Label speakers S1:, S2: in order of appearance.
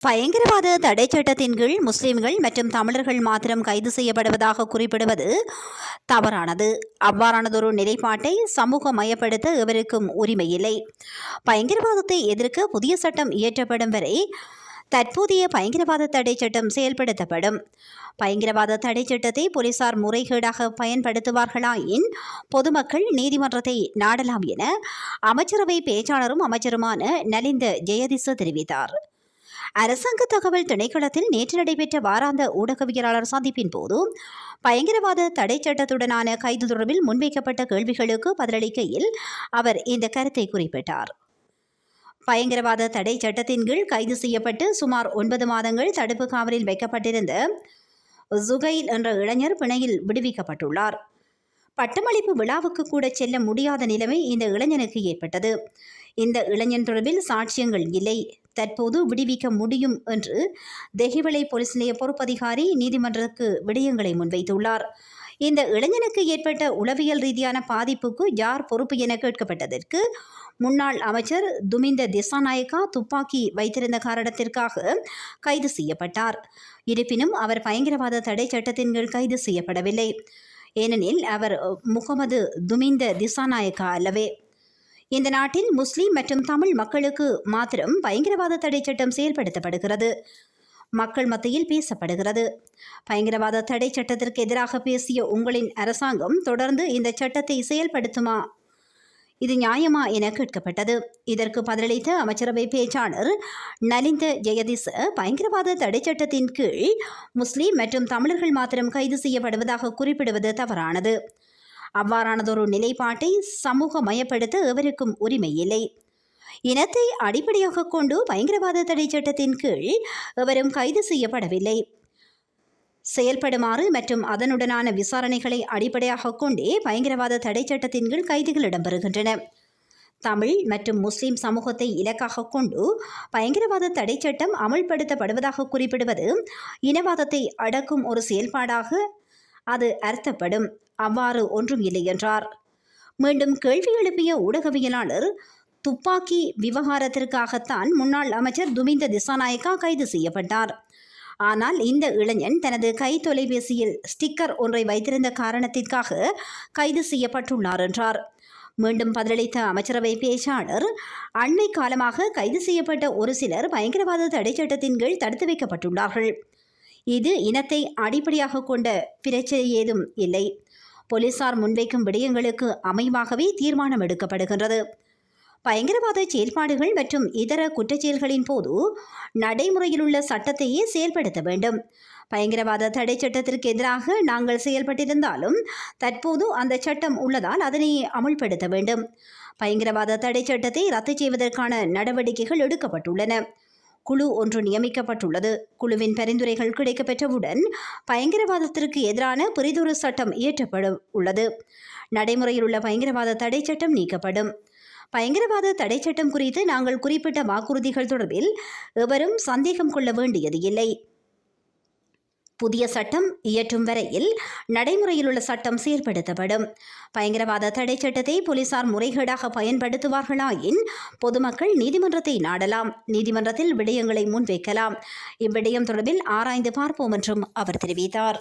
S1: பயங்கரவாத தடை சட்டத்தின் கீழ் முஸ்லிம்கள் மற்றும் தமிழர்கள் மாத்திரம் கைது செய்யப்படுவதாக குறிப்பிடுவது தவறானது. அவ்வாறானதொரு நிலைப்பாட்டை சமூகமயப்படுத்த எவருக்கும் உரிமையில்லை. பயங்கரவாதத்தை எதிர்க்க புதிய சட்டம் இயற்றப்படும் வரை தற்போதைய பயங்கரவாத தடை சட்டம் செயல்படுத்தப்படும். பயங்கரவாத தடை சட்டத்தை போலீசார் முறைகேடாக பயன்படுத்துவார்களாயின் பொதுமக்கள் நீதிமன்றத்தை நாடலாம் என அமைச்சரவை பேச்சாளரும் அமைச்சருமான நலிந்த ஜெயதிச தெரிவித்தார். அரசாங்க தகவல் திணைக்களத்தில் நேற்று நடைபெற்ற வாராந்த ஊடகவியலாளர் சந்திப்பின் போது பயங்கரவாத தடை சட்டத்துடனான கைது தொடர்பில் முன்வைக்கப்பட்ட கேள்விகளுக்கு பதிலளிக்கையில் அவர் இந்த கருத்தை குறிப்பிட்டார். பயங்கரவாத தடை சட்டத்தின் கீழ் கைது செய்யப்பட்டு சுமார் 9 மாதங்கள் தடுப்பு காவலில் வைக்கப்பட்டிருந்த ஜுகைல் என்ற இளைஞர் பிணையில் விடுவிக்கப்பட்டுள்ளார். பட்டமளிப்பு விழாவுக்கு கூட செல்ல முடியாத நிலைமை இந்த இளைஞனுக்கு ஏற்பட்டது. இந்த இளைஞன் தொடர்பில் சாட்சியங்கள் இல்லை. தற்போது விடுவிக்க முடியும் என்று தெஹிவளை போலீஸ் நிலைய பொறுப்பதிகாரி நீதிமன்றத்துக்கு விடயங்களை முன்வைத்துள்ளார். இந்த இளைஞனுக்கு ஏற்பட்ட உளவியல் ரீதியான பாதிப்புக்கு யார் பொறுப்பு என கேட்கப்பட்டதற்கு முன்னாள் அமைச்சர் துமிந்த திசாநாயக்கா துப்பாக்கி வைத்திருந்த காரணத்திற்காக கைது செய்யப்பட்டார். இருப்பினும் அவர் பயங்கரவாத தடை சட்டத்தின் கீழ் கைது செய்யப்படவில்லை. ஏனெனில் அவர் முகமது துமிந்த திசாநாயக்கா அல்லவே. இந்த நாட்டில் முஸ்லிம் மற்றும் தமிழ் மக்களுக்கு மாத்திரம் பயங்கரவாத தடை சட்டம் செயல்படுத்தப்படுகிறது, மக்கள் மத்தியில் பேசப்படுகிறது. பயங்கரவாத தடை சட்டத்திற்கு எதிராக பேசிய உங்களின் அரசாங்கம் தொடர்ந்து இந்த சட்டத்தை செயல்படுத்துமா, இது நியாயமா என கேட்கப்பட்டது. இதற்கு பதிலளித்த அமைச்சரவை பேச்சாளர் நலிந்த ஜெயதிச பயங்கரவாத தடை சட்டத்தின் கீழ் முஸ்லிம் மற்றும் தமிழர்கள் மாத்திரம் கைது செய்யப்படுவதாக குறிப்பிடுவது தவறானது. அவ்வாறானதொரு நிலைப்பாட்டை சமூகமயப்படுத்த எவருக்கும் உரிமை இல்லை. இனத்தை அடிப்படையாக கொண்டு பயங்கரவாத தடை சட்டத்தின் கீழ் எவரும் கைது செய்யப்படவில்லை. செயல்படுமாறு மற்றும் அதனுடனான விசாரணைகளை அடிப்படையாக கொண்டே பயங்கரவாத தடை சட்டத்தின் கீழ் கைதுகள் இடம்பெறுகின்றன. தமிழ் மற்றும் முஸ்லிம் சமூகத்தை இலக்காக கொண்டு பயங்கரவாத தடை சட்டம் அமல்படுத்தப்படுவதாக குறிப்பிடுவது இனவாதத்தை அடக்கும் ஒரு செயல்பாடாக அது அர்த்தப்படும். அவ்வாறு ஒன்றும் இல்லை என்றார். மீண்டும் கேள்வி எழுப்பிய ஊடகவியலாளர், துப்பாக்கி விவகாரத்திற்காகத்தான் முன்னாள் அமைச்சர் துமிந்த திசாநாயக்கா கைது செய்யப்பட்டார். ஆனால் இந்த இளைஞன் தனது கை தொலைபேசியில் ஸ்டிக்கர் ஒன்றை வைத்திருந்த காரணத்திற்காக கைது செய்யப்பட்டுள்ளார் என்றார். மீண்டும் பதிலளித்த அமைச்சரவை பேச்சாளர், அண்மை காலமாக கைது செய்யப்பட்ட ஒரு சிலர் பயங்கரவாத தடை சட்டத்தின் கீழ் தடுத்து வைக்கப்பட்டுள்ளார்கள். இது இனத்தை அடிப்படையாக கொண்ட பிரச்சனை ஏதும் இல்லை. போலீசார் முன்வைக்கும் விடயங்களுக்கு அமைவாகவே தீர்மானம் எடுக்கப்படுகின்றது. பயங்கரவாத செயல்பாடுகள் மற்றும் இதர குற்றச்செயல்களின் போது நடைமுறையில் உள்ள சட்டத்தையே செயல்படுத்த வேண்டும். பயங்கரவாத தடை சட்டத்திற்கு எதிராக நாங்கள் செயல்பட்டிருந்தாலும் தற்போது அந்த சட்டம் உள்ளதால் அதனை அமுல்படுத்த வேண்டும். பயங்கரவாத தடை சட்டத்தை ரத்து செய்வதற்கான நடவடிக்கைகள் எடுக்கப்பட்டுள்ளன. குழு ஒன்று நியமிக்கப்பட்டுள்ளது. குழுவின் பரிந்துரைகள் கிடைக்கப்பெற்றவுடன் பயங்கரவாதத்திற்கு எதிரான பிரிதொரு சட்டம் இயற்றப்பட உள்ளது. நடைமுறையில் உள்ள பயங்கரவாத தடை சட்டம் நீக்கப்படும். பயங்கரவாத தடை சட்டம் குறித்து நாங்கள் குறிப்பிட்ட வாக்குறுதிகள் தொடர்பில் எவரும் சந்தேகம் கொள்ள வேண்டியது இல்லை. புதிய சட்டம் இயற்றும் வரையில் நடைமுறையில் உள்ள சட்டம் செயல்படுத்தப்படும். பயங்கரவாத தடை சட்டத்தை போலீசார் முறைகேடாக பயன்படுத்துவார்களாயின் பொதுமக்கள் நீதிமன்றத்தை நாடலாம், நீதிமன்றத்தில் விடயங்களை முன்வைக்கலாம். இவ்விடயம் தொடர்பில் ஆராய்ந்து பார்ப்போம் என்றும் அவர் தெரிவித்தார்.